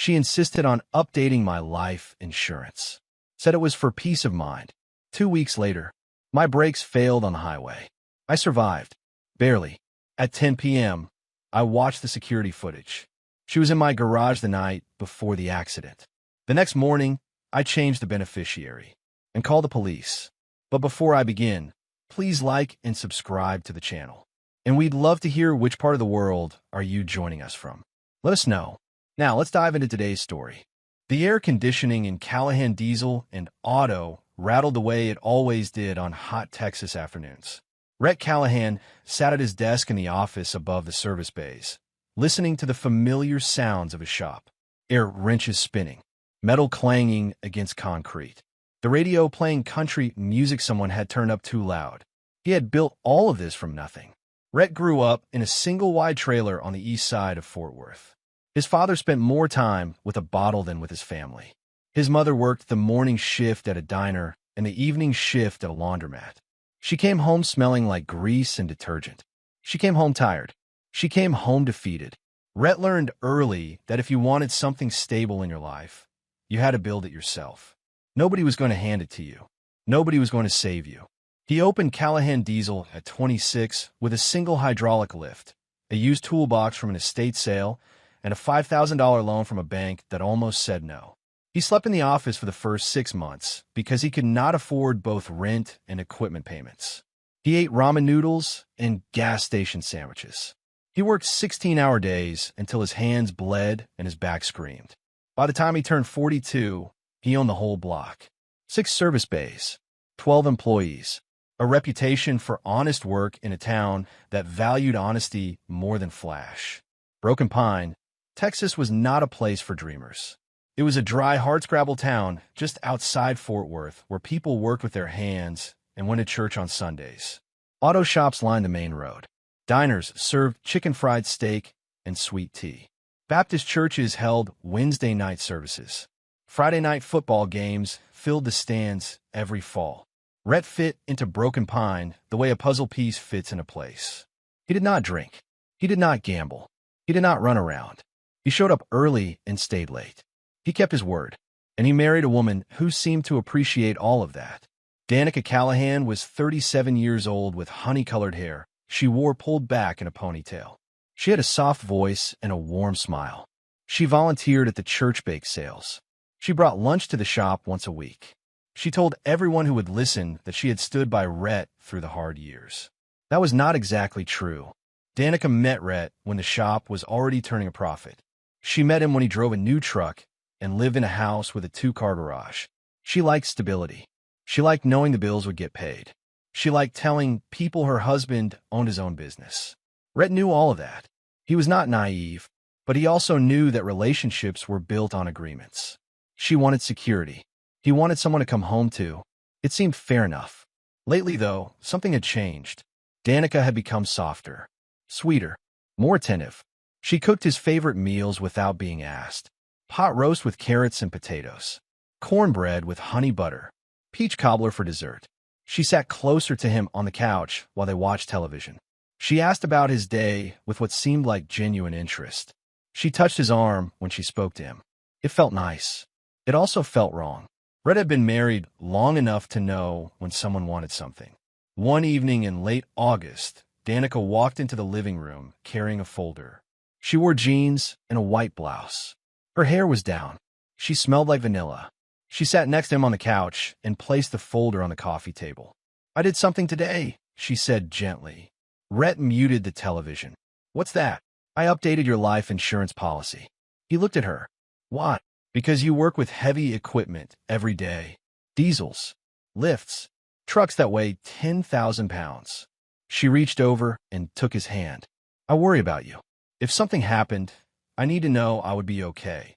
She insisted on updating my life insurance. Said it was for peace of mind. 2 weeks later, my brakes failed on the highway. I survived. Barely. At 10 p.m., I watched the security footage. She was in my garage the night before the accident. The next morning, I changed the beneficiary and called the police. But before I begin, please like and subscribe to the channel. And we'd love to hear which part of the world are you joining us from. Let us know. Now, let's dive into today's story. The air conditioning in Callahan Diesel and Auto rattled the way it always did on hot Texas afternoons. Rhett Callahan sat at his desk in the office above the service bays, listening to the familiar sounds of his shop. Air wrenches spinning, metal clanging against concrete. The radio playing country music someone had turned up too loud. He had built all of this from nothing. Rhett grew up in a single-wide trailer on the east side of Fort Worth. His father spent more time with a bottle than with his family. His mother worked the morning shift at a diner and the evening shift at a laundromat. She came home smelling like grease and detergent. She came home tired. She came home defeated. Rhett learned early that if you wanted something stable in your life, you had to build it yourself. Nobody was going to hand it to you. Nobody was going to save you. He opened Callahan Diesel at 26 with a single hydraulic lift, a used toolbox from an estate sale, and a $5,000 loan from a bank that almost said no. He slept in the office for the first 6 months because he could not afford both rent and equipment payments. He ate ramen noodles and gas station sandwiches. He worked 16-hour days until his hands bled and his back screamed. By the time he turned 42, he owned the whole block. 6 service bays, 12 employees, a reputation for honest work in a town that valued honesty more than flash. Broken Pine, Texas was not a place for dreamers. It was a dry, hardscrabble town just outside Fort Worth where people worked with their hands and went to church on Sundays. Auto shops lined the main road. Diners served chicken fried steak and sweet tea. Baptist churches held Wednesday night services. Friday night football games filled the stands every fall. Rhett fit into Broken Pine the way a puzzle piece fits in a place. He did not drink. He did not gamble. He did not run around. He showed up early and stayed late. He kept his word, and he married a woman who seemed to appreciate all of that. Danica Callahan was 37 years old with honey-colored hair she wore pulled back in a ponytail. She had a soft voice and a warm smile. She volunteered at the church bake sales. She brought lunch to the shop once a week. She told everyone who would listen that she had stood by Rhett through the hard years. That was not exactly true. Danica met Rhett when the shop was already turning a profit. She met him when he drove a new truck and lived in a house with a 2-car garage. She liked stability. She liked knowing the bills would get paid. She liked telling people her husband owned his own business. Rhett knew all of that. He was not naive, but he also knew that relationships were built on agreements. She wanted security. He wanted someone to come home to. It seemed fair enough. Lately, though, something had changed. Danica had become softer, sweeter, more attentive. She cooked his favorite meals without being asked. Pot roast with carrots and potatoes. Cornbread with honey butter. Peach cobbler for dessert. She sat closer to him on the couch while they watched television. She asked about his day with what seemed like genuine interest. She touched his arm when she spoke to him. It felt nice. It also felt wrong. Rhett had been married long enough to know when someone wanted something. One evening in late August, Danica walked into the living room carrying a folder. She wore jeans and a white blouse. Her hair was down. She smelled like vanilla. She sat next to him on the couch and placed the folder on the coffee table. "I did something today," she said gently. Rhett muted the television. "What's that?" "I updated your life insurance policy." He looked at her. "Why?" "Because you work with heavy equipment every day. Diesels, lifts, trucks that weigh 10,000 pounds. She reached over and took his hand. "I worry about you. If something happened, I need to know I would be okay."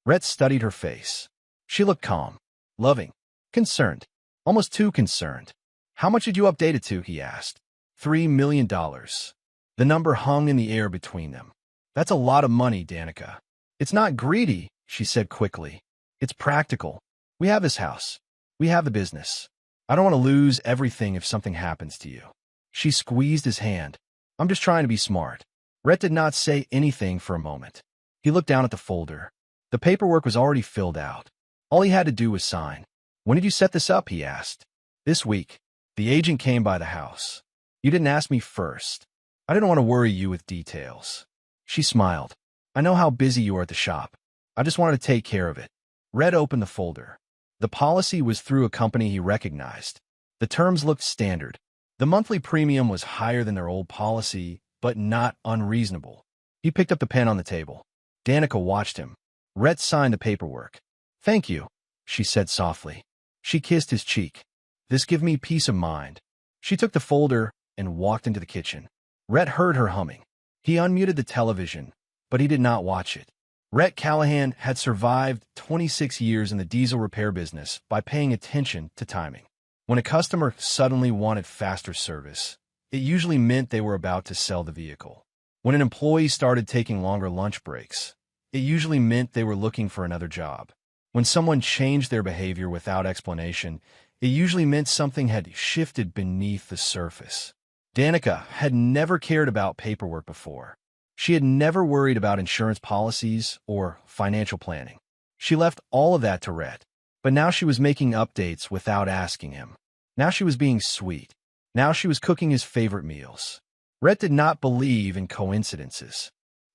Rhett studied her face. She looked calm, loving, concerned, almost too concerned. "How much did you update it to?" he asked. $3 million. The number hung in the air between them. "That's a lot of money, Danica." "It's not greedy," she said quickly. "It's practical. We have this house. We have the business. I don't want to lose everything if something happens to you." She squeezed his hand. "I'm just trying to be smart." Rhett did not say anything for a moment. He looked down at the folder. The paperwork was already filled out. All he had to do was sign. When did you set this up? He asked. This week. The agent came by the house. You didn't ask me first. I didn't want to worry you with details. She smiled. I know how busy you are at the shop. I just wanted to take care of it. Red opened the folder. The policy was through a company he recognized. The terms looked standard. The monthly premium was higher than their old policy, but not unreasonable. He picked up the pen on the table. Danica watched him. Rhett signed the paperwork. Thank you, she said softly. She kissed his cheek. This gives me peace of mind. She took the folder and walked into the kitchen. Rhett heard her humming. He unmuted the television, but he did not watch it. Rhett Callahan had survived 26 years in the diesel repair business by paying attention to timing. When a customer suddenly wanted faster service, it usually meant they were about to sell the vehicle. When an employee started taking longer lunch breaks, it usually meant they were looking for another job. When someone changed their behavior without explanation, it usually meant something had shifted beneath the surface. Danica had never cared about paperwork before. She had never worried about insurance policies or financial planning. She left all of that to Rhett. But now she was making updates without asking him. Now she was being sweet. Now she was cooking his favorite meals. Rhett did not believe in coincidences.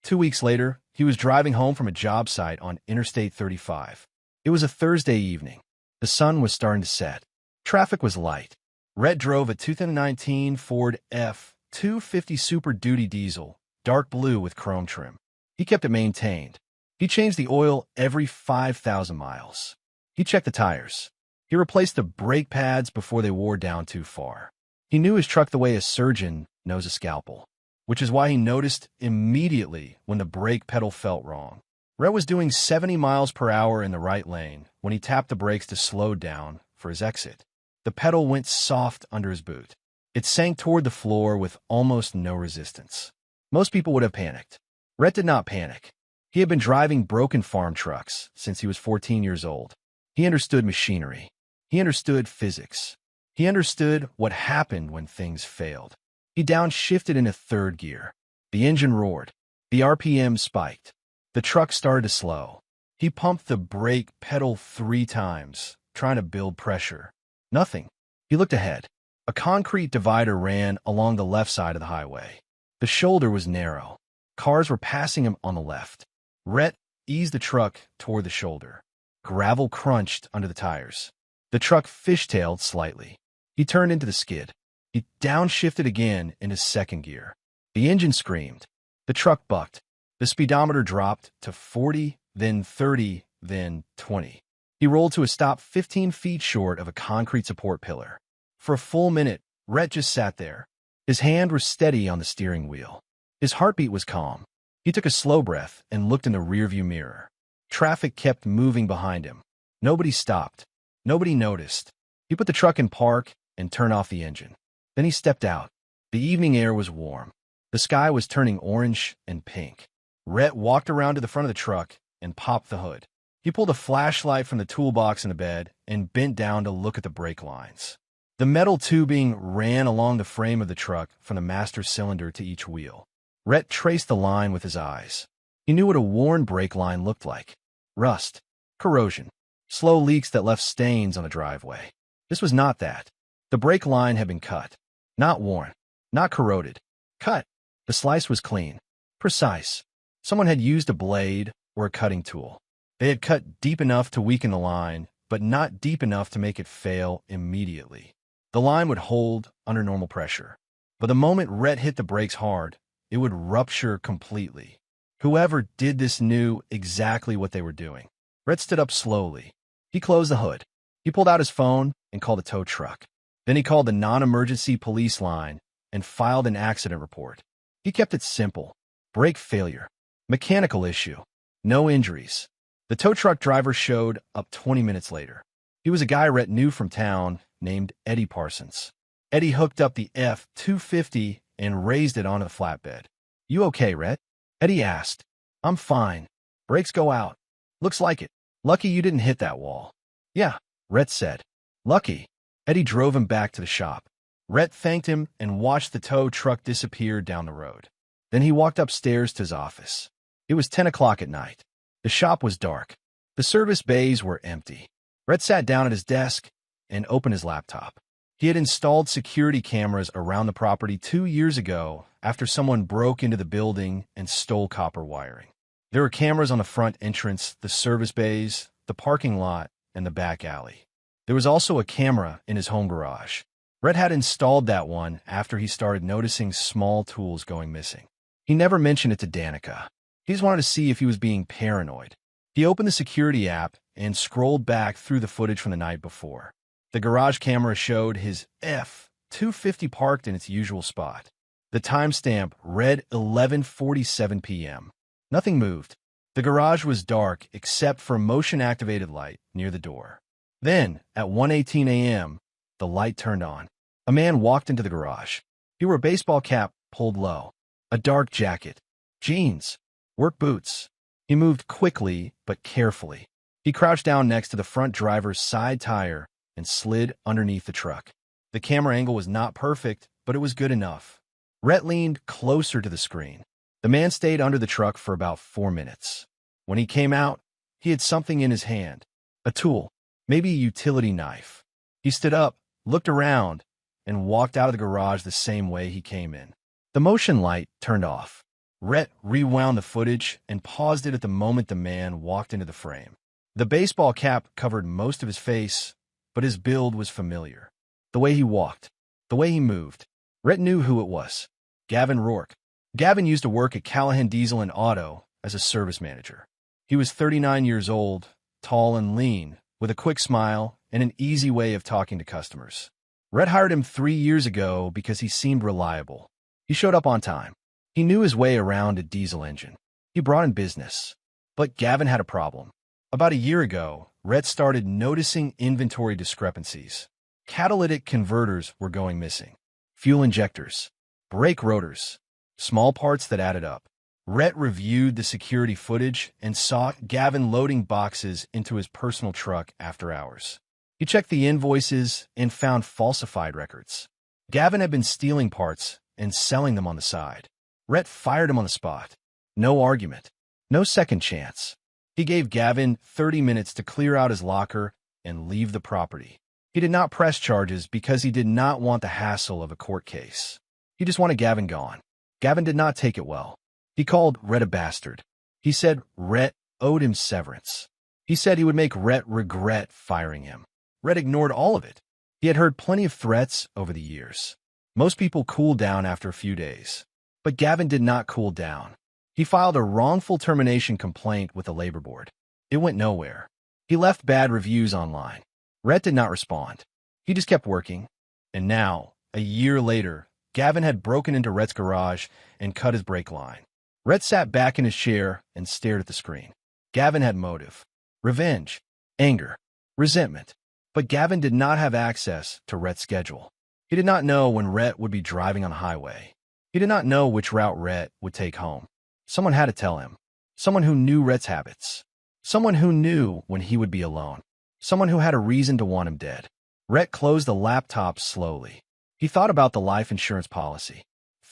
2 weeks later, he was driving home from a job site on Interstate 35. It was a Thursday evening. The sun was starting to set. Traffic was light. Rhett drove a 2019 Ford F-250 Super Duty diesel, dark blue with chrome trim. He kept it maintained. He changed the oil every 5,000 miles. He checked the tires. He replaced the brake pads before they wore down too far. He knew his truck the way a surgeon knows a scalpel, which is why he noticed immediately when the brake pedal felt wrong. Rhett was doing 70 miles per hour in the right lane when he tapped the brakes to slow down for his exit. The pedal went soft under his boot. It sank toward the floor with almost no resistance. Most people would have panicked. Rhett did not panic. He had been driving broken farm trucks since he was 14 years old. He understood machinery. He understood physics. He understood what happened when things failed. He downshifted into third gear. The engine roared. The RPM spiked. The truck started to slow. He pumped the brake pedal 3 times, trying to build pressure. Nothing. He looked ahead. A concrete divider ran along the left side of the highway. The shoulder was narrow. Cars were passing him on the left. Rhett eased the truck toward the shoulder. Gravel crunched under the tires. The truck fishtailed slightly. He turned into the skid. He downshifted again into second gear. The engine screamed. The truck bucked. The speedometer dropped to 40, then 30, then 20. He rolled to a stop 15 feet short of a concrete support pillar. For a full minute, Rhett just sat there. His hand was steady on the steering wheel. His heartbeat was calm. He took a slow breath and looked in the rearview mirror. Traffic kept moving behind him. Nobody stopped. Nobody noticed. He put the truck in park and turned off the engine. Then he stepped out. The evening air was warm. The sky was turning orange and pink. Rhett walked around to the front of the truck and popped the hood. He pulled a flashlight from the toolbox in the bed and bent down to look at the brake lines. The metal tubing ran along the frame of the truck from the master cylinder to each wheel. Rhett traced the line with his eyes. He knew what a worn brake line looked like. Rust, corrosion, slow leaks that left stains on the driveway. This was not that. The brake line had been cut. Not worn. Not corroded. Cut. The slice was clean. Precise. Someone had used a blade or a cutting tool. They had cut deep enough to weaken the line, but not deep enough to make it fail immediately. The line would hold under normal pressure. But the moment Rhett hit the brakes hard, it would rupture completely. Whoever did this knew exactly what they were doing. Rhett stood up slowly. He closed the hood. He pulled out his phone and called a tow truck. Then he called the non-emergency police line and filed an accident report. He kept it simple. Brake failure. Mechanical issue. No injuries. The tow truck driver showed up 20 minutes later. He was a guy Rhett knew from town named Eddie Parsons. Eddie hooked up the F-250 and raised it onto the flatbed. "You okay, Rhett?" Eddie asked. "I'm fine. Brakes go out. Looks like it. Lucky you didn't hit that wall." "Yeah," Rhett said. "Lucky." Eddie drove him back to the shop. Rhett thanked him and watched the tow truck disappear down the road. Then he walked upstairs to his office. It was 10 o'clock at night. The shop was dark. The service bays were empty. Rhett sat down at his desk and opened his laptop. He had installed security cameras around the property 2 years ago after someone broke into the building and stole copper wiring. There were cameras on the front entrance, the service bays, the parking lot, and the back alley. There was also a camera in his home garage. Rhett had installed that one after he started noticing small tools going missing. He never mentioned it to Danica. He just wanted to see if he was being paranoid. He opened the security app and scrolled back through the footage from the night before. The garage camera showed his F-250 parked in its usual spot. The timestamp read 11:47 p.m. Nothing moved. The garage was dark except for a motion-activated light near the door. Then, at 1:18 a.m., the light turned on. A man walked into the garage. He wore a baseball cap pulled low, a dark jacket, jeans, work boots. He moved quickly but carefully. He crouched down next to the front driver's side tire and slid underneath the truck. The camera angle was not perfect, but it was good enough. Rhett leaned closer to the screen. The man stayed under the truck for about 4 minutes. When he came out, he had something in his hand, a tool, maybe a utility knife. He stood up, looked around, and walked out of the garage the same way he came in. The motion light turned off. Rhett rewound the footage and paused it at the moment the man walked into the frame. The baseball cap covered most of his face, but his build was familiar. The way he walked, the way he moved. Rhett knew who it was. Gavin Rourke. Gavin used to work at Callahan Diesel and Auto as a service manager. He was 39 years old, tall and lean, with a quick smile and an easy way of talking to customers. Rhett hired him 3 years ago because he seemed reliable. He showed up on time. He knew his way around a diesel engine. He brought in business. But Gavin had a problem. About a year ago, Rhett started noticing inventory discrepancies. Catalytic converters were going missing. Fuel injectors. Brake rotors. Small parts that added up. Rhett reviewed the security footage and saw Gavin loading boxes into his personal truck after hours. He checked the invoices and found falsified records. Gavin had been stealing parts and selling them on the side. Rhett fired him on the spot. No argument. No second chance. He gave Gavin 30 minutes to clear out his locker and leave the property. He did not press charges because he did not want the hassle of a court case. He just wanted Gavin gone. Gavin did not take it well. He called Rhett a bastard. He said Rhett owed him severance. He said he would make Rhett regret firing him. Rhett ignored all of it. He had heard plenty of threats over the years. Most people cool down after a few days. But Gavin did not cool down. He filed a wrongful termination complaint with the labor board. It went nowhere. He left bad reviews online. Rhett did not respond. He just kept working. And now, a year later, Gavin had broken into Rhett's garage and cut his brake line. Rhett sat back in his chair and stared at the screen. Gavin had motive. Revenge. Anger. Resentment. But Gavin did not have access to Rhett's schedule. He did not know when Rhett would be driving on the highway. He did not know which route Rhett would take home. Someone had to tell him. Someone who knew Rhett's habits. Someone who knew when he would be alone. Someone who had a reason to want him dead. Rhett closed the laptop slowly. He thought about the life insurance policy.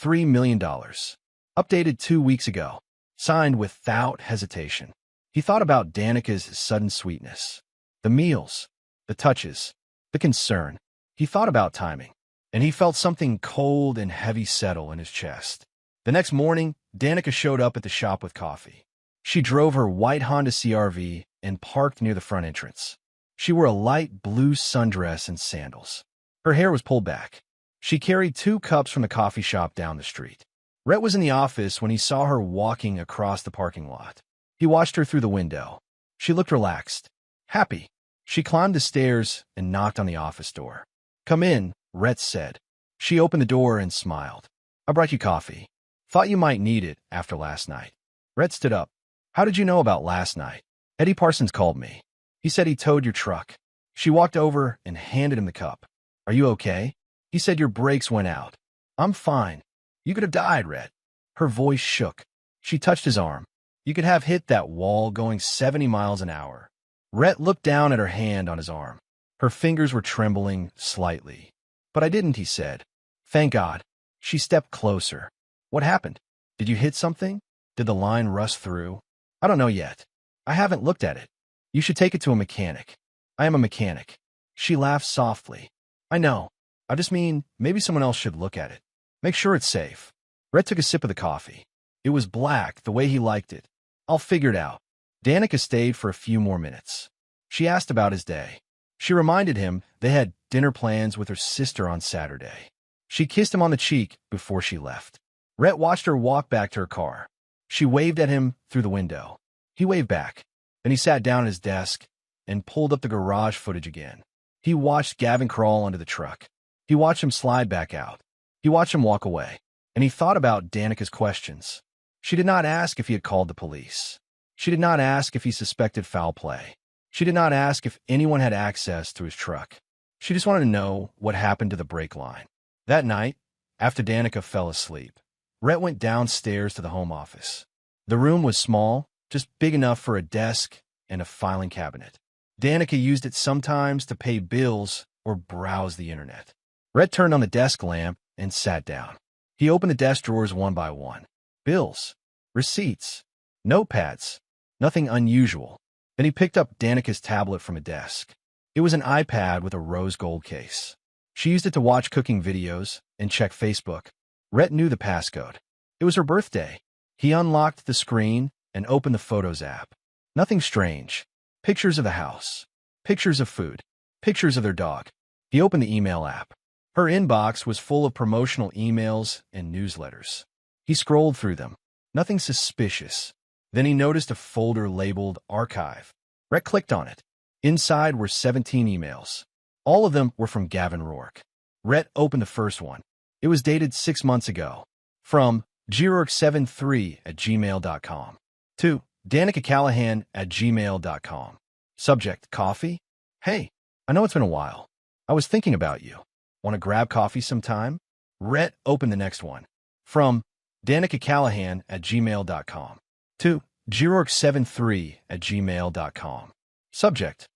$3 million. Updated 2 weeks ago. Signed without hesitation. He thought about Danica's sudden sweetness. The meals. The touches. The concern. He thought about timing. And he felt something cold and heavy settle in his chest. The next morning, Danica showed up at the shop with coffee. She drove her white Honda CR-V and parked near the front entrance. She wore a light blue sundress and sandals. Her hair was pulled back. She carried 2 cups from the coffee shop down the street. Rhett was in the office when he saw her walking across the parking lot. He watched her through the window. She looked relaxed, happy. She climbed the stairs and knocked on the office door. "Come in," Rhett said. She opened the door and smiled. "I brought you coffee. Thought you might need it after last night." Rhett stood up. "How did you know about last night?" "Eddie Parsons called me. He said he towed your truck." She walked over and handed him the cup. "Are you okay?" "He said your brakes went out." "I'm fine." "You could have died, Rhett." Her voice shook. She touched his arm. "You could have hit that wall going 70 miles an hour." Rhett looked down at her hand on his arm. Her fingers were trembling slightly. "But I didn't," he said. "Thank God." She stepped closer. "What happened? Did you hit something? Did the line rust through?" "I don't know yet." I haven't looked at it. You should take it to a mechanic. I am a mechanic. She laughed softly. I know. I just mean, maybe someone else should look at it. Make sure it's safe. Rhett took a sip of the coffee. It was black, the way he liked it. I'll figure it out. Danica stayed for a few more minutes. She asked about his day. She reminded him they had dinner plans with her sister on Saturday. She kissed him on the cheek before she left. Rhett watched her walk back to her car. She waved at him through the window. He waved back. Then he sat down at his desk and pulled up the garage footage again. He watched Gavin crawl under the truck. He watched him slide back out. He watched him walk away. And he thought about Danica's questions. She did not ask if he had called the police. She did not ask if he suspected foul play. She did not ask if anyone had access to his truck. She just wanted to know what happened to the brake line. That night, after Danica fell asleep, Rhett went downstairs to the home office. The room was small, just big enough for a desk and a filing cabinet. Danica used it sometimes to pay bills or browse the internet. Rhett turned on the desk lamp and sat down. He opened the desk drawers one by one. Bills, receipts, notepads, nothing unusual. Then he picked up Danica's tablet from a desk. It was an iPad with a rose gold case. She used it to watch cooking videos and check Facebook. Rhett knew the passcode. It was her birthday. He unlocked the screen and opened the Photos app. Nothing strange. Pictures of the house. Pictures of food. Pictures of their dog. He opened the email app. Her inbox was full of promotional emails and newsletters. He scrolled through them. Nothing suspicious. Then he noticed a folder labeled Archive. Rhett clicked on it. Inside were 17 emails. All of them were from Gavin Rourke. Rhett opened the first one. It was dated 6 months ago. From grourke73@gmail.com to danicacallahan@gmail.com. Subject, coffee? Hey, I know it's been a while. I was thinking about you. Want to grab coffee sometime? Rhett opened the next one. From danicacallahan@gmail.com to grourke73@gmail.com. Subject,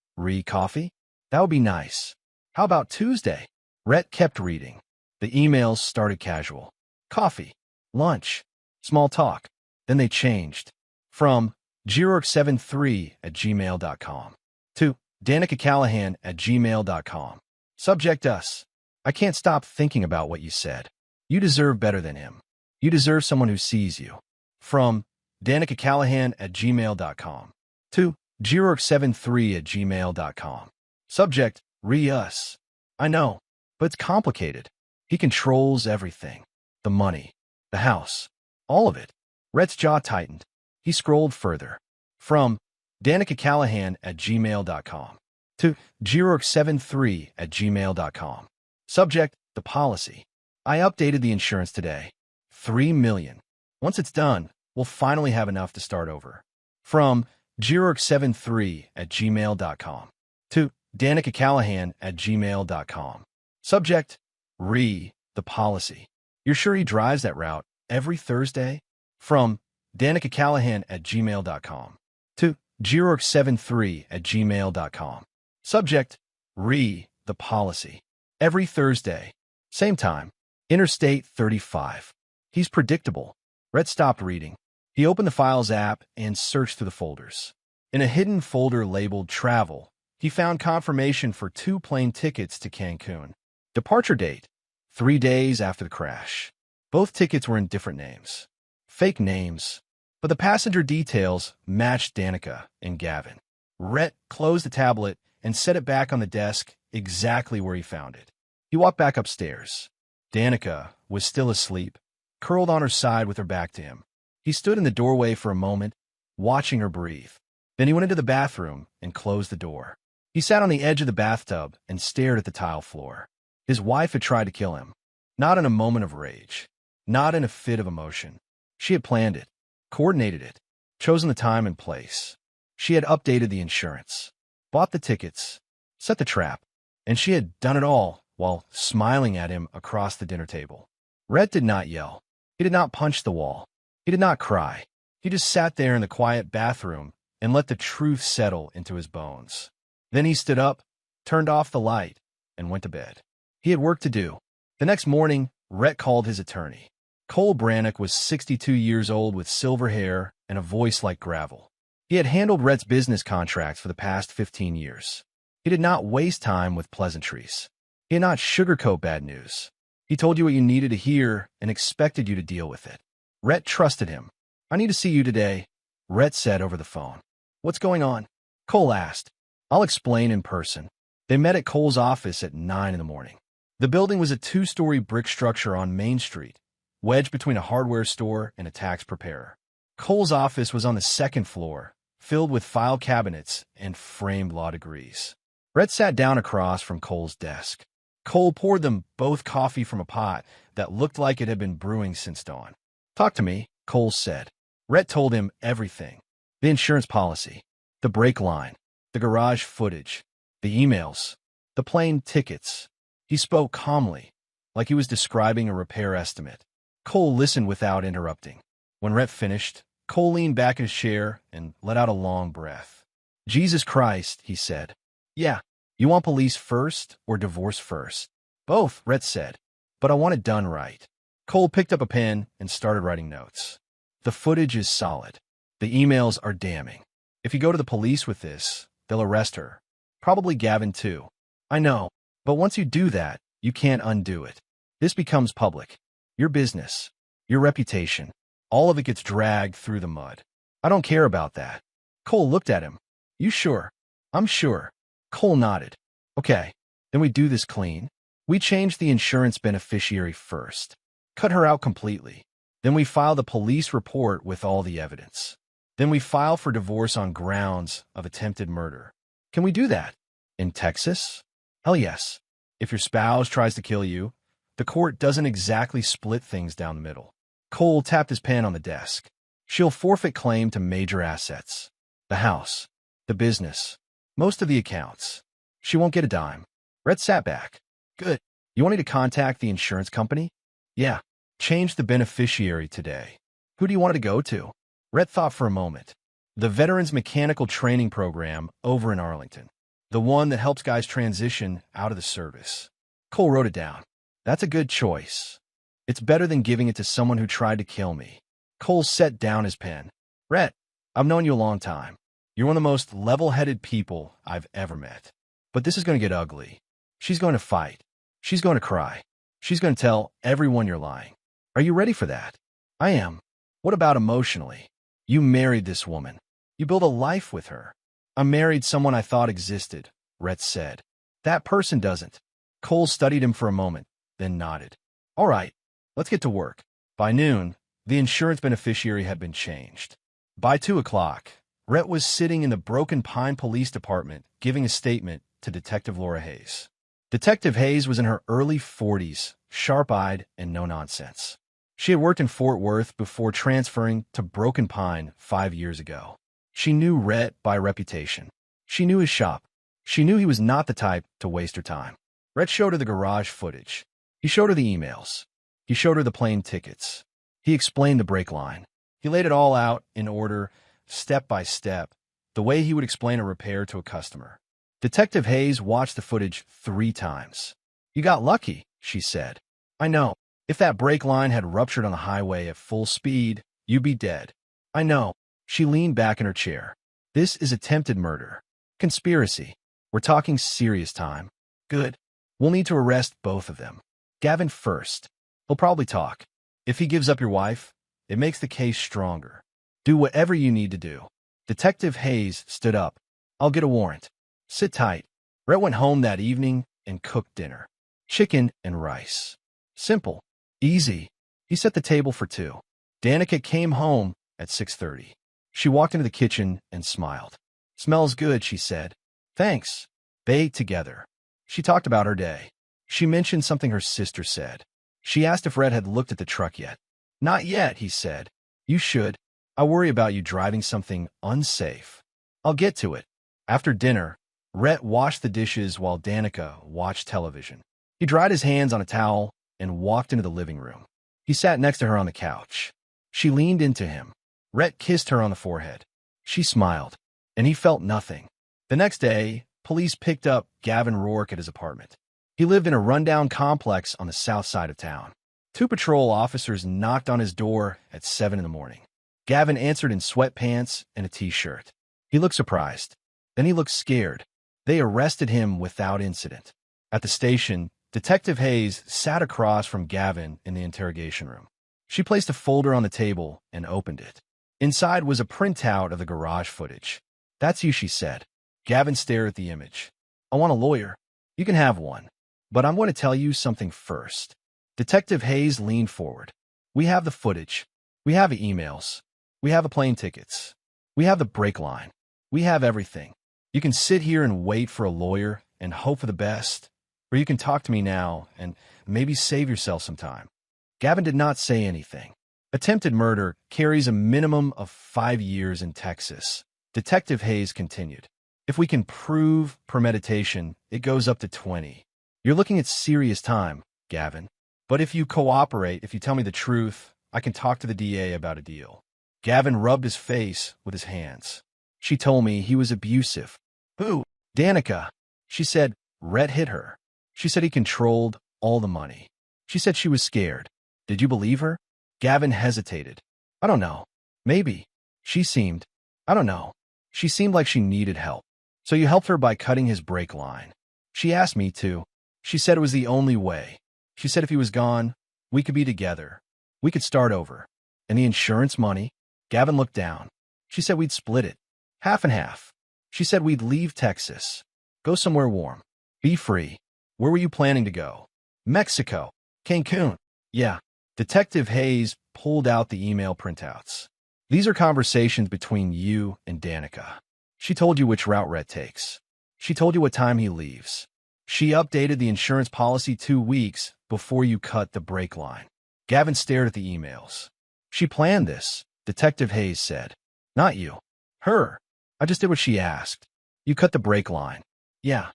coffee? That would be nice. How about Tuesday? Rhett kept reading. The emails started casual. Coffee, lunch, small talk. Then they changed. From grourke73@gmail.com to danicacallahan@gmail.com. Subject, us. I can't stop thinking about what you said. You deserve better than him. You deserve someone who sees you. From danicacallahan@gmail.com to grourke73@gmail.com. Subject, us. I know, but it's complicated. He controls everything. The money, the house, all of it. Rhett's jaw tightened. He scrolled further. From danicacallahan@gmail.com to grourke73@gmail.com. Subject, the policy. I updated the insurance today. $3 million. Once it's done, we'll finally have enough to start over. From grourke73@gmail.com to danicacallahan@gmail.com. Subject, the policy. You're sure he drives that route every Thursday? From danicacallahan@gmail.com to grourke73@gmail.com. Subject, the policy. Every Thursday. Same time. Interstate 35. He's predictable. Rhett stopped reading. He opened the Files app and searched through the folders. In a hidden folder labeled Travel, he found confirmation for 2 plane tickets to Cancun. Departure date, 3 days after the crash. Both tickets were in different names. Fake names. But the passenger details matched Danica and Gavin. Rhett closed the tablet and set it back on the desk exactly where he found it. He walked back upstairs. Danica was still asleep, curled on her side with her back to him. He stood in the doorway for a moment, watching her breathe. Then he went into the bathroom and closed the door. He sat on the edge of the bathtub and stared at the tile floor. His wife had tried to kill him. Not in a moment of rage. Not in a fit of emotion. She had planned it, coordinated it, chosen the time and place. She had updated the insurance, bought the tickets, set the trap, and she had done it all while smiling at him across the dinner table. Rhett did not yell. He did not punch the wall. He did not cry. He just sat there in the quiet bathroom and let the truth settle into his bones. Then he stood up, turned off the light, and went to bed. He had work to do. The next morning, Rhett called his attorney. Cole Brannock was 62 years old with silver hair and a voice like gravel. He had handled Rhett's business contracts for the past 15 years. He did not waste time with pleasantries. He did not sugarcoat bad news. He told you what you needed to hear and expected you to deal with it. Rhett trusted him. "I need to see you today," Rhett said over the phone. "What's going on?" Cole asked. "I'll explain in person." They met at Cole's office at 9 in the morning. The building was a 2-story brick structure on Main Street, wedged between a hardware store and a tax preparer. Cole's office was on the 2nd floor, filled with file cabinets and framed law degrees. Rhett sat down across from Cole's desk. Cole poured them both coffee from a pot that looked like it had been brewing since dawn. "Talk to me," Cole said. Rhett told him everything. The insurance policy, the brake line, the garage footage, the emails, the plane tickets. He spoke calmly, like he was describing a repair estimate. Cole listened without interrupting. When Rhett finished, Cole leaned back in his chair and let out a long breath. "Jesus Christ," he said. "Yeah, you want police first or divorce first?" "Both," Rhett said, "but I want it done right." Cole picked up a pen and started writing notes. "The footage is solid. The emails are damning. If you go to the police with this, they'll arrest her. Probably Gavin too." "I know, but once you do that, you can't undo it. This becomes public. Your business, your reputation, all of it gets dragged through the mud." "I don't care about that." Cole looked at him. "You sure?" "I'm sure." Cole nodded. "Okay, then we do this clean. We change the insurance beneficiary first. Cut her out completely. Then we file the police report with all the evidence. Then we file for divorce on grounds of attempted murder. Can we do that? In Texas? Hell yes. If your spouse tries to kill you, the court doesn't exactly split things down the middle." Cole tapped his pen on the desk. "She'll forfeit claim to major assets. The house, the business, most of the accounts. She won't get a dime." Rhett sat back. "Good. You want me to contact the insurance company?" "Yeah. Change the beneficiary today." "Who do you want it to go to?" Rhett thought for a moment. "The Veterans Mechanical Training Program over in Arlington. The one that helps guys transition out of the service." Cole wrote it down. "That's a good choice. It's better than giving it to someone who tried to kill me." Cole set down his pen. "Rhett, I've known you a long time. You're one of the most level-headed people I've ever met. But this is going to get ugly. She's going to fight. She's going to cry. She's going to tell everyone you're lying. Are you ready for that?" "I am." "What about emotionally? You married this woman. You built a life with her." "I married someone I thought existed," Rhett said. "That person doesn't." Cole studied him for a moment, then nodded. "All right, let's get to work." By noon, the insurance beneficiary had been changed. By 2 o'clock, Rhett was sitting in the Broken Pine Police Department giving a statement to Detective Laura Hayes. Detective Hayes was in her early 40s, sharp-eyed and no-nonsense. She had worked in Fort Worth before transferring to Broken Pine 5 years ago. She knew Rhett by reputation. She knew his shop. She knew he was not the type to waste her time. Rhett showed her the garage footage. He showed her the emails. He showed her the plane tickets. He explained the brake line. He laid it all out in order, step by step, the way he would explain a repair to a customer. Detective Hayes watched the footage 3 times. "You got lucky," she said. "I know. If that brake line had ruptured on the highway at full speed, you'd be dead." "I know." She leaned back in her chair. "This is attempted murder. Conspiracy. We're talking serious time." "Good. We'll need to arrest both of them. Gavin first. He'll probably talk. If he gives up your wife, it makes the case stronger. Do whatever you need to do." Detective Hayes stood up. "I'll get a warrant. Sit tight." Rhett went home that evening and cooked dinner. Chicken and rice. Simple. Easy. He set the table for 2. Danica came home at 6:30. She walked into the kitchen and smiled. "Smells good," she said. "Thanks." They ate together. She talked about her day. She mentioned something her sister said. She asked if Rhett had looked at the truck yet. "Not yet," he said. "You should. I worry about you driving something unsafe." "I'll get to it." After dinner, Rhett washed the dishes while Danica watched television. He dried his hands on a towel and walked into the living room. He sat next to her on the couch. She leaned into him. Rhett kissed her on the forehead. She smiled, and he felt nothing. The next day, police picked up Gavin Rourke at his apartment. He lived in a rundown complex on the south side of town. 2 patrol officers knocked on his door at 7 in the morning. Gavin answered in sweatpants and a t-shirt. He looked surprised. Then he looked scared. They arrested him without incident. At the station, Detective Hayes sat across from Gavin in the interrogation room. She placed a folder on the table and opened it. Inside was a printout of the garage footage. "That's you," she said. Gavin stared at the image. "I want a lawyer." "You can have one. But I'm going to tell you something first." Detective Hayes leaned forward. "We have the footage. We have the emails. We have the plane tickets. We have the brake line. We have everything. You can sit here and wait for a lawyer and hope for the best, or you can talk to me now and maybe save yourself some time." Gavin did not say anything. Attempted murder carries a minimum of 5 years in Texas. Detective Hayes continued. "If we can prove premeditation, it goes up to 20. You're looking at serious time, Gavin. But if you cooperate, if you tell me the truth, I can talk to the DA about a deal." Gavin rubbed his face with his hands. "She told me he was abusive." "Who?" "Danica." She said Rhett hit her. She said he controlled all the money. She said she was scared. Did you believe her?" Gavin hesitated. "I don't know. Maybe. I don't know. She seemed like she needed help. So you helped her by cutting his brake line." "She asked me to. She said it was the only way. She said if he was gone, we could be together. We could start over." "And the insurance money?" Gavin looked down. "She said we'd split it. Half and half. She said we'd leave Texas. Go somewhere warm. Be free." "Where were you planning to go?" "Mexico. Cancun." "Yeah." Detective Hayes pulled out the email printouts. "These are conversations between you and Danica. She told you which route Rhett takes. She told you what time he leaves. She updated the insurance policy 2 weeks before you cut the brake line." Gavin stared at the emails. "She planned this," Detective Hayes said. "Not you. Her. I just did what she asked." "You cut the brake line." "Yeah."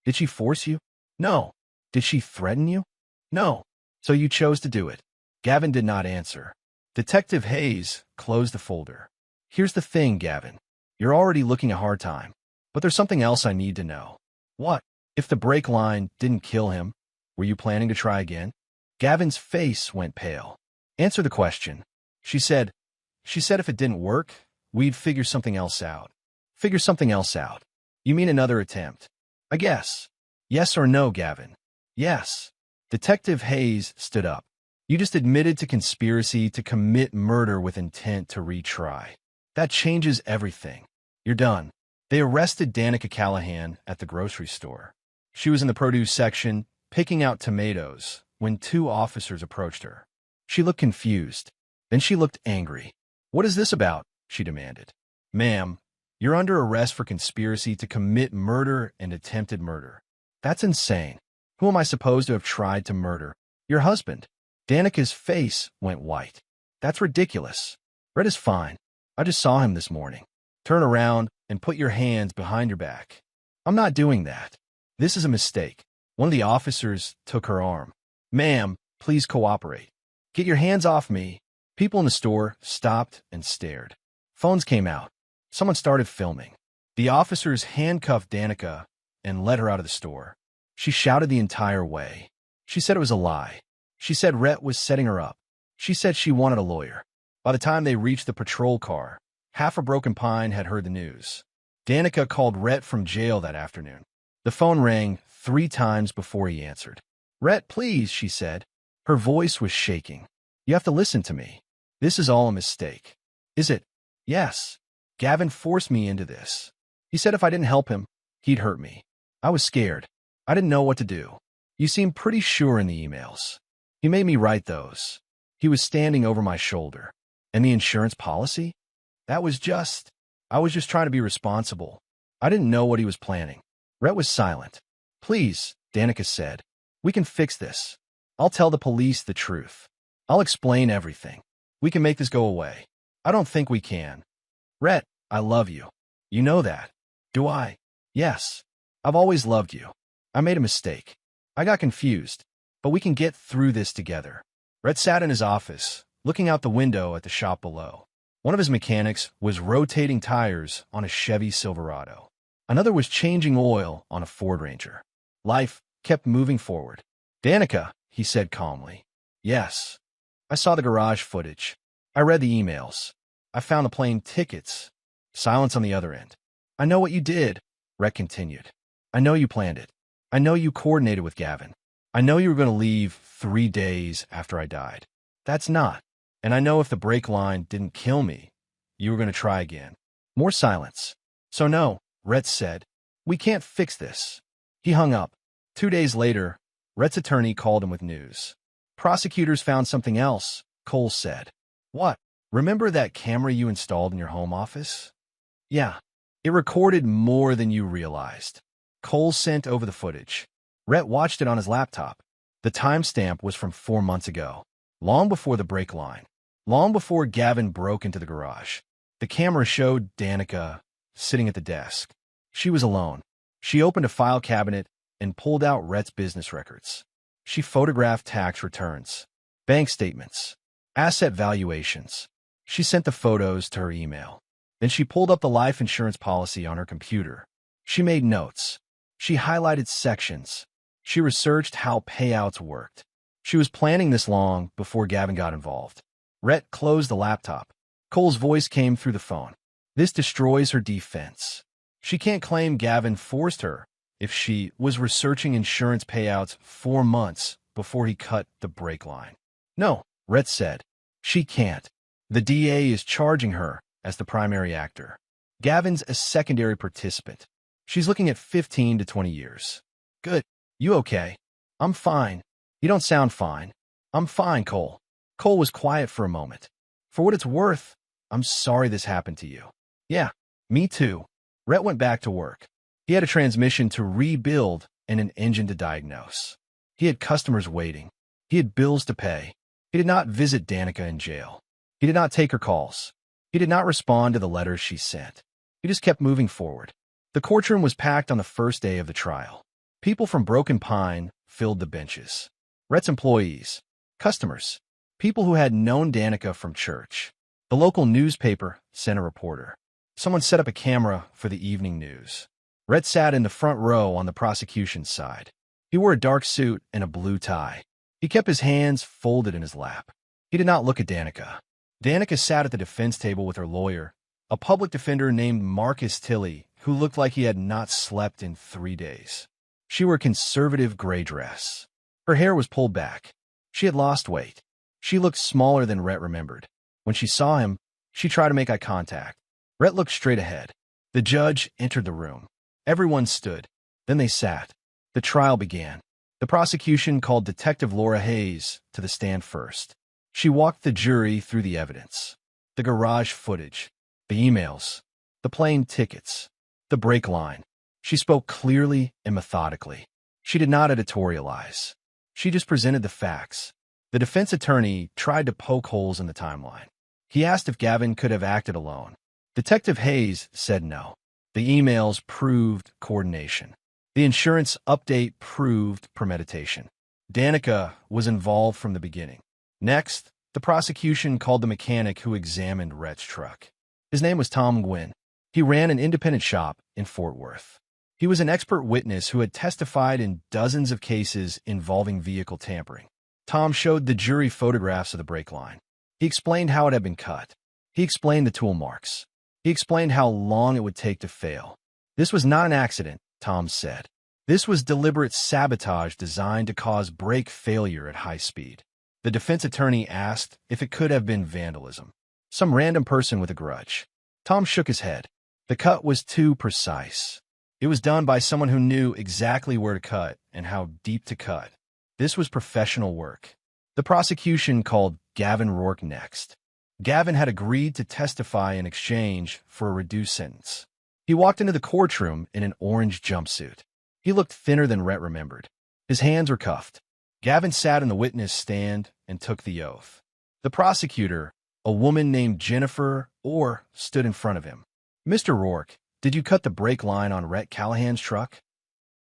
"Did she force you?" "No." "Did she threaten you?" "No." "So you chose to do it." Gavin did not answer. Detective Hayes closed the folder. "Here's the thing, Gavin. You're already looking a hard time. But there's something else I need to know." "What?" "If the brake line didn't kill him, were you planning to try again?" Gavin's face went pale. "Answer the question." She said if it didn't work, we'd figure something else out." "Figure something else out? You mean another attempt?" "I guess." "Yes or no, Gavin?" "Yes." Detective Hayes stood up. "You just admitted to conspiracy to commit murder with intent to retry. That changes everything. You're done." They arrested Danica Callahan at the grocery store. She was in the produce section, picking out tomatoes, when 2 officers approached her. She looked confused. Then she looked angry. "What is this about?" she demanded. "Ma'am, you're under arrest for conspiracy to commit murder and attempted murder." "That's insane. Who am I supposed to have tried to murder?" "Your husband." Danica's face went white. "That's ridiculous. Rhett is fine. I just saw him this morning." "Turn around and put your hands behind your back." "I'm not doing that." "This is a mistake." One of the officers took her arm. "Ma'am, please cooperate." "Get your hands off me." People in the store stopped and stared. Phones came out. Someone started filming. The officers handcuffed Danica and led her out of the store. She shouted the entire way. She said it was a lie. She said Rhett was setting her up. She said she wanted a lawyer. By the time they reached the patrol car, half of Broken Pine had heard the news. Danica called Rhett from jail that afternoon. The phone rang 3 times before he answered. "Rhett, please," she said. Her voice was shaking. "You have to listen to me. This is all a mistake." "Is it?" "Yes. Gavin forced me into this. He said if I didn't help him, he'd hurt me. I was scared. I didn't know what to do. You seemed pretty sure in the emails. He made me write those. He was standing over my shoulder. And the insurance policy? I was just trying to be responsible. I didn't know what he was planning." Rhett was silent. "Please," Danica said. "We can fix this. I'll tell the police the truth. I'll explain everything. We can make this go away." "I don't think we can." "Rhett, I love you. You know that." "Do I?" "Yes. I've always loved you. I made a mistake. I got confused. But we can get through this together." Rhett sat in his office, looking out the window at the shop below. One of his mechanics was rotating tires on a Chevy Silverado. Another was changing oil on a Ford Ranger. Life kept moving forward. "Danica," he said calmly. "Yes. I saw the garage footage. I read the emails. I found the plane tickets." Silence on the other end. I know what you did, Rhett continued. I know you planned it. I know you coordinated with Gavin. I know you were going to leave 3 days after I died. That's not. And I know if the brake line didn't kill me, you were going to try again. More silence. So no, Rhett said. We can't fix this. He hung up. 2 days later, Rhett's attorney called him with news. Prosecutors found something else, Cole said. What? Remember that camera you installed in your home office? Yeah. It recorded more than you realized. Cole sent over the footage. Rhett watched it on his laptop. The timestamp was from 4 months ago, long before the brake line, long before Gavin broke into the garage. The camera showed Danica sitting at the desk. She was alone. She opened a file cabinet and pulled out Rhett's business records. She photographed tax returns, bank statements, asset valuations. She sent the photos to her email. Then she pulled up the life insurance policy on her computer. She made notes. She highlighted sections. She researched how payouts worked. She was planning this long before Gavin got involved. Rhett closed the laptop. Cole's voice came through the phone. This destroys her defense. She can't claim Gavin forced her if she was researching insurance payouts 4 months before he cut the brake line. No, Rhett said. She can't. The DA is charging her as the primary actor. Gavin's a secondary participant. She's looking at 15 to 20 years. Good. You okay? I'm fine. You don't sound fine. I'm fine, Cole. Cole was quiet for a moment. For what it's worth, I'm sorry this happened to you. Yeah, me too. Rhett went back to work. He had a transmission to rebuild and an engine to diagnose. He had customers waiting. He had bills to pay. He did not visit Danica in jail. He did not take her calls. He did not respond to the letters she sent. He just kept moving forward. The courtroom was packed on the first day of the trial. People from Broken Pine filled the benches. Rhett's employees, customers, people who had known Danica from church. The local newspaper sent a reporter. Someone set up a camera for the evening news. Rhett sat in the front row on the prosecution's side. He wore a dark suit and a blue tie. He kept his hands folded in his lap. He did not look at Danica. Danica sat at the defense table with her lawyer, a public defender named Marcus Tilley, who looked like he had not slept in 3 days. She wore a conservative gray dress. Her hair was pulled back. She had lost weight. She looked smaller than Rhett remembered. When she saw him, she tried to make eye contact. Rhett looked straight ahead. The judge entered the room. Everyone stood. Then they sat. The trial began. The prosecution called Detective Laura Hayes to the stand first. She walked the jury through the evidence, the garage footage, the emails, the plane tickets, the brake line. She spoke clearly and methodically. She did not editorialize. She just presented the facts. The defense attorney tried to poke holes in the timeline. He asked if Gavin could have acted alone. Detective Hayes said no. The emails proved coordination. The insurance update proved premeditation. Danica was involved from the beginning. Next, the prosecution called the mechanic who examined Rhett's truck. His name was Tom Gwynn. He ran an independent shop in Fort Worth. He was an expert witness who had testified in dozens of cases involving vehicle tampering. Tom showed the jury photographs of the brake line. He explained how it had been cut. He explained the tool marks. He explained how long it would take to fail. This was not an accident, Tom said. This was deliberate sabotage designed to cause brake failure at high speed. The defense attorney asked if it could have been vandalism. Some random person with a grudge. Tom shook his head. The cut was too precise. It was done by someone who knew exactly where to cut and how deep to cut. This was professional work. The prosecution called Gavin Rourke next. Gavin had agreed to testify in exchange for a reduced sentence. He walked into the courtroom in an orange jumpsuit. He looked thinner than Rhett remembered. His hands were cuffed. Gavin sat in the witness stand and took the oath. The prosecutor, a woman named Jennifer Orr, stood in front of him. Mr. Rourke, did you cut the brake line on Rhett Callahan's truck?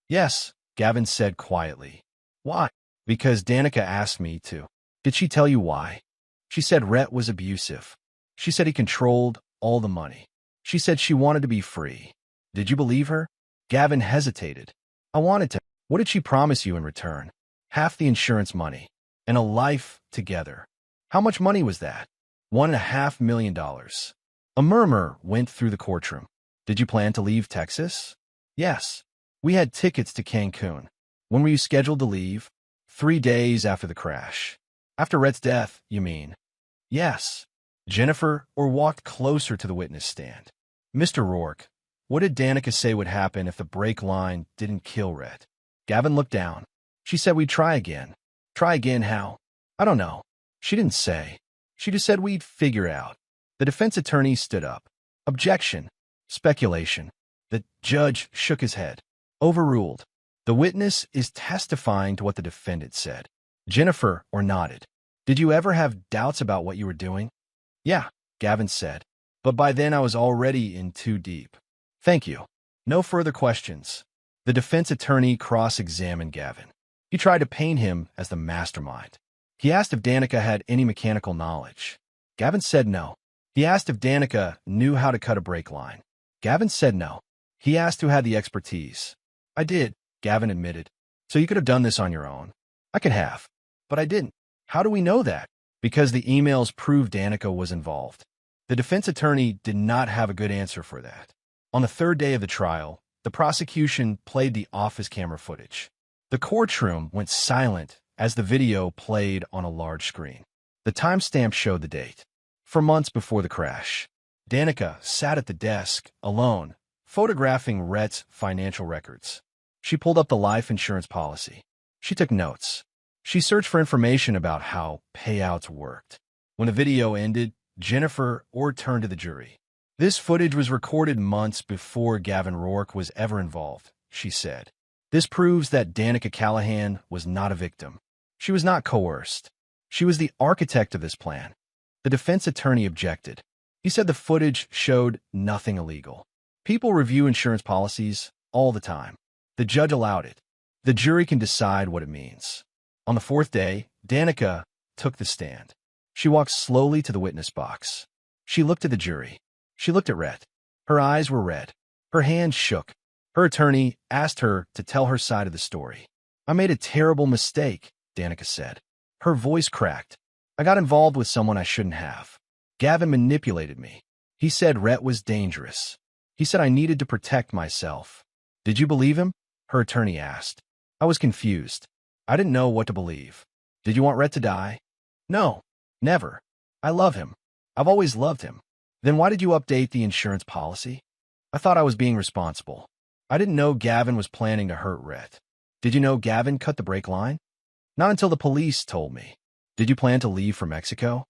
Yes, Gavin said quietly. Why? Because Danica asked me to. Did she tell you why? She said Rhett was abusive. She said he controlled all the money. She said she wanted to be free. Did you believe her? Gavin hesitated. I wanted to. What did she promise you in return? Half the insurance money. And a life together. How much money was that? $1.5 million. A murmur went through the courtroom. Did you plan to leave Texas? Yes. We had tickets to Cancun. When were you scheduled to leave? 3 days after the crash. After Rhett's death, you mean? Yes. Jennifer walked closer to the witness stand. Mr. Rourke, what did Danica say would happen if the brake line didn't kill Rhett? Gavin looked down. She said we'd try again. Try again how? I don't know. She didn't say. She just said we'd figure it out. The defense attorney stood up. Objection. Speculation. The judge shook his head. Overruled. The witness is testifying to what the defendant said. Jennifer nodded. Did you ever have doubts about what you were doing? Yeah, Gavin said. But by then I was already in too deep. Thank you. No further questions. The defense attorney cross-examined Gavin. He tried to paint him as the mastermind. He asked if Danica had any mechanical knowledge. Gavin said no. He asked if Danica knew how to cut a brake line. Gavin said no. He asked who had the expertise. I did, Gavin admitted. So you could have done this on your own. I could have. But I didn't. How do we know that? Because the emails proved Danica was involved. The defense attorney did not have a good answer for that. On the third day of the trial, the prosecution played the office camera footage. The courtroom went silent as the video played on a large screen. The timestamp showed the date. For months before the crash, Danica sat at the desk, alone, photographing Rhett's financial records. She pulled up the life insurance policy. She took notes. She searched for information about how payouts worked. When the video ended, Jennifer turned to the jury. This footage was recorded months before Gavin Rourke was ever involved, she said. This proves that Danica Callahan was not a victim. She was not coerced. She was the architect of this plan. The defense attorney objected. He said the footage showed nothing illegal. People review insurance policies all the time. The judge allowed it. The jury can decide what it means. On the fourth day, Danica took the stand. She walked slowly to the witness box. She looked at the jury. She looked at Rhett. Her eyes were red. Her hands shook. Her attorney asked her to tell her side of the story. I made a terrible mistake, Danica said. Her voice cracked. I got involved with someone I shouldn't have. Gavin manipulated me. He said Rhett was dangerous. He said I needed to protect myself. Did you believe him? Her attorney asked. I was confused. I didn't know what to believe. Did you want Rhett to die? No, never. I love him. I've always loved him. Then why did you update the insurance policy? I thought I was being responsible. I didn't know Gavin was planning to hurt Rhett. Did you know Gavin cut the brake line? Not until the police told me. Did you plan to leave for Mexico?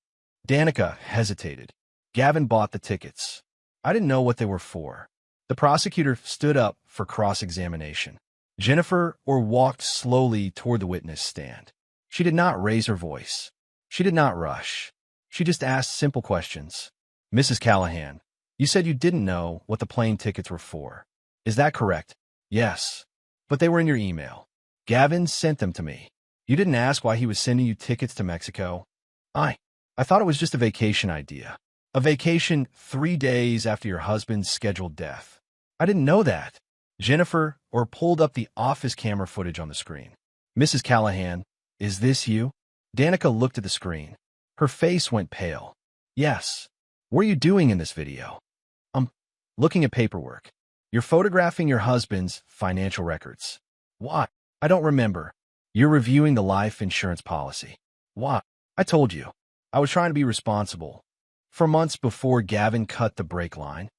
Danica hesitated. Gavin bought the tickets. I didn't know what they were for. The prosecutor stood up for cross-examination. Jennifer walked slowly toward the witness stand. She did not raise her voice. She did not rush. She just asked simple questions. Mrs. Callahan, you said you didn't know what the plane tickets were for. Is that correct? Yes. But they were in your email. Gavin sent them to me. You didn't ask why he was sending you tickets to Mexico? I thought it was just a vacation idea. A vacation 3 days after your husband's scheduled death. I didn't know that. Jennifer pulled up the office camera footage on the screen. Mrs. Callahan, is this you? Danica looked at the screen. Her face went pale. Yes. What are you doing in this video? Looking at paperwork. You're photographing your husband's financial records. Why? I don't remember. You're reviewing the life insurance policy. Why? I told you. I was trying to be responsible. For months before Gavin cut the brake line,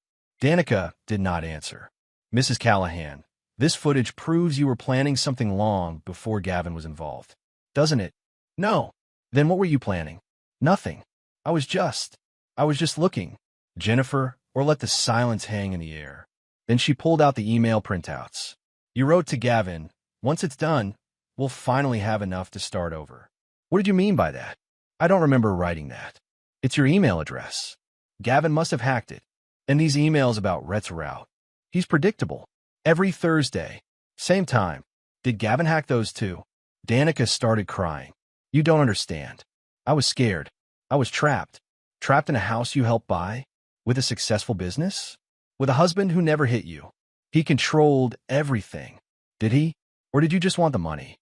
Danica did not answer. Mrs. Callahan, this footage proves you were planning something long before Gavin was involved. Doesn't it? No. Then what were you planning? Nothing. I was just looking. Jennifer let the silence hang in the air. Then she pulled out the email printouts. You wrote to Gavin, once it's done, we'll finally have enough to start over. What did you mean by that? I don't remember writing that. It's your email address. Gavin must have hacked it. And these emails about Rhett's route. He's predictable. Every Thursday. Same time. Did Gavin hack those too? Danica started crying. You don't understand. I was scared. I was trapped. Trapped in a house you helped buy? With a successful business? With a husband who never hit you? He controlled everything. Did he? Or did you just want the money?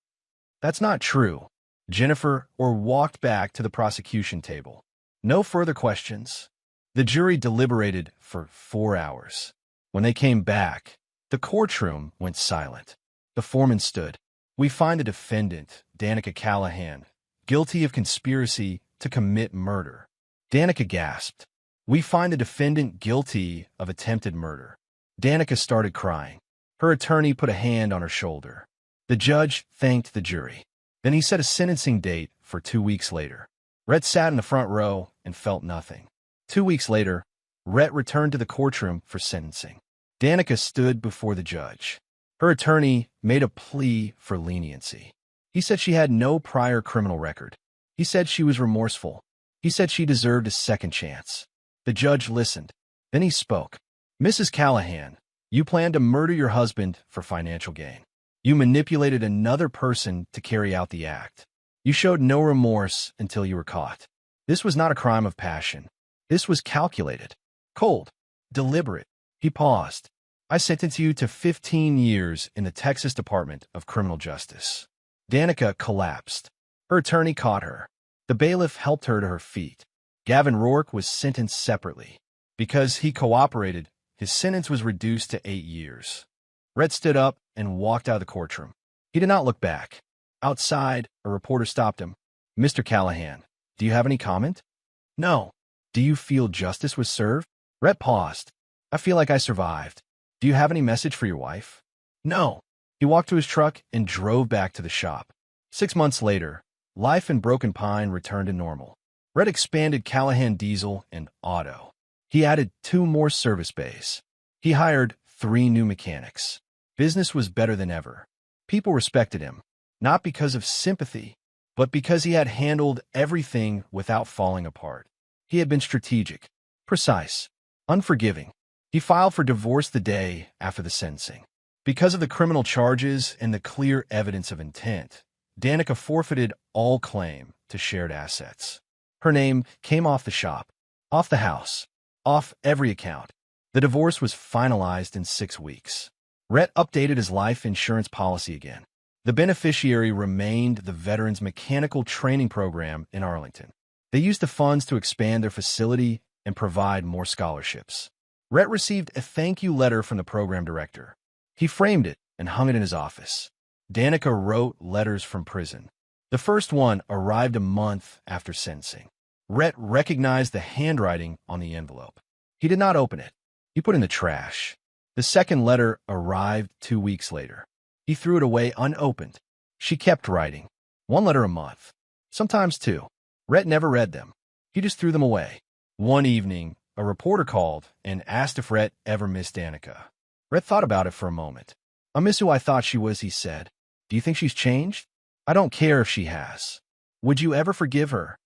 That's not true. Jennifer walked back to the prosecution table. No further questions. The jury deliberated for 4 hours. When they came back, the courtroom went silent. The foreman stood. "We find the defendant, Danica Callahan, guilty of conspiracy to commit murder." Danica gasped. "We find the defendant guilty of attempted murder." Danica started crying. Her attorney put a hand on her shoulder. The judge thanked the jury. Then he set a sentencing date for 2 weeks later. Rhett sat in the front row and felt nothing. 2 weeks later, Rhett returned to the courtroom for sentencing. Danica stood before the judge. Her attorney made a plea for leniency. He said she had no prior criminal record. He said she was remorseful. He said she deserved a second chance. The judge listened. Then he spoke. "Mrs. Callahan, you planned to murder your husband for financial gain. You manipulated another person to carry out the act. You showed no remorse until you were caught. This was not a crime of passion. This was calculated, cold, deliberate." He paused. "I sentence you to 15 years in the Texas Department of Criminal Justice." Danica collapsed. Her attorney caught her. The bailiff helped her to her feet. Gavin Rourke was sentenced separately. Because he cooperated, his sentence was reduced to 8 years. Rhett stood up and walked out of the courtroom. He did not look back. Outside, a reporter stopped him. "Mr. Callahan, do you have any comment?" "No." "Do you feel justice was served?" Rhett paused. "I feel like I survived." "Do you have any message for your wife?" "No." He walked to his truck and drove back to the shop. 6 months later, life in Broken Pine returned to normal. Rhett expanded Callahan Diesel and Auto. He added 2 more service bays. He hired 3 new mechanics. Business was better than ever. People respected him, not because of sympathy, but because he had handled everything without falling apart. He had been strategic, precise, unforgiving. He filed for divorce the day after the sentencing. Because of the criminal charges and the clear evidence of intent, Danica forfeited all claim to shared assets. Her name came off the shop, off the house, off every account. The divorce was finalized in 6 weeks. Rhett updated his life insurance policy again. The beneficiary remained the Veterans Mechanical Training Program in Arlington. They used the funds to expand their facility and provide more scholarships. Rhett received a thank you letter from the program director. He framed it and hung it in his office. Danica wrote letters from prison. The first one arrived a month after sentencing. Rhett recognized the handwriting on the envelope. He did not open it. He put it in the trash. The second letter arrived 2 weeks later. He threw it away unopened. She kept writing. 1 letter a month. Sometimes 2. Rhett never read them. He just threw them away. One evening, a reporter called and asked if Rhett ever missed Danica. Rhett thought about it for a moment. "I miss who I thought she was," he said. "Do you think she's changed?" "I don't care if she has." "Would you ever forgive her?"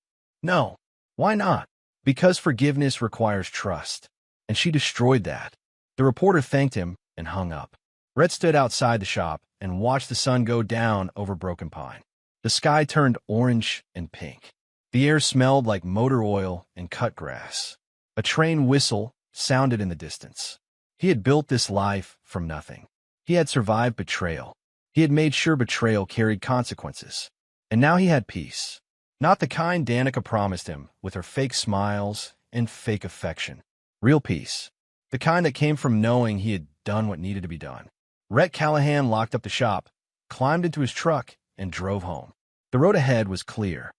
"No." "Why not?" "Because forgiveness requires trust. And she destroyed that." The reporter thanked him and hung up. Rhett stood outside the shop and watched the sun go down over Broken Pine. The sky turned orange and pink. The air smelled like motor oil and cut grass. A train whistle sounded in the distance. He had built this life from nothing. He had survived betrayal. He had made sure betrayal carried consequences. And now he had peace. Not the kind Danica promised him with her fake smiles and fake affection. Real peace. The kind that came from knowing he had done what needed to be done. Rhett Callahan locked up the shop, climbed into his truck, and drove home. The road ahead was clear.